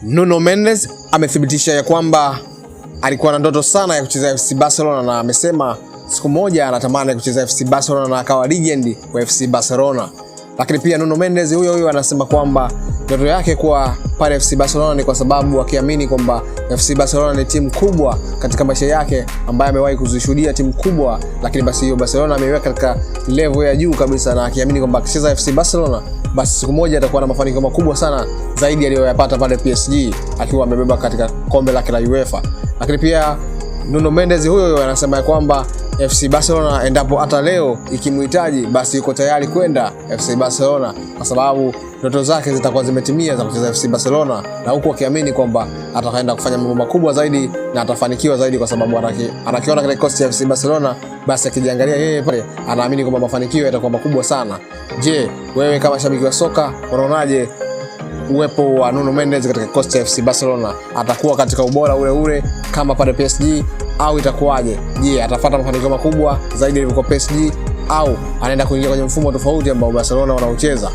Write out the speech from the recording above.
Nuno Mendes amethibitisha ya kwamba alikuwa na ndoto sana ya kucheza FC Barcelona na amesema siku moja anatamani kucheza FC Barcelona na akawa legend wa FC Barcelona. Lakini pia Nuno Mendes huyo anasema kwamba ndoto yake kuwa pale FC Barcelona ni kwa sababu akiamini kwamba FC Barcelona ni timu kubwa katika maisha yake ambaye amewahi kuzishuhudia timu kubwa, lakini basi hiyo Barcelona ameiweka katika level ya juu kabisa, na akiamini kwamba akicheza FC Barcelona basi siku moja atakuwa na mafanikio makubwa sana zaidi aliyoyapata pale PSG akiwa amebeba katika kombe lake la UEFA. Lakini pia Nuno Mendes huyo anasema kwamba FC Barcelona endapo hata leo ikimhitaji basi yuko tayari kwenda FC Barcelona kwa sababu ndoto zake zitakuwa zimetimia za kucheza FC Barcelona, na huko akiamini kwamba atakaenda kufanya mambo makubwa zaidi na atafanikiwa zaidi kwa sababu anakiona katika kikosi cha FC Barcelona. Basi akijiangalia yeye pale anaamini kwamba mafanikio yatakuwa makubwa sana. Je, wewe kama shabiki wa soka unaonaje uwepo wa Nuno Mendes katika kikosi cha FC Barcelona? Atakuwa katika ubora ule kama pale PSG au itakuwaje? Je, atafuata mafanikio makubwa zaidi ilivyokuwa PSG au anaenda kuingia kwenye mfumo tofauti ambao Barcelona wanaocheza?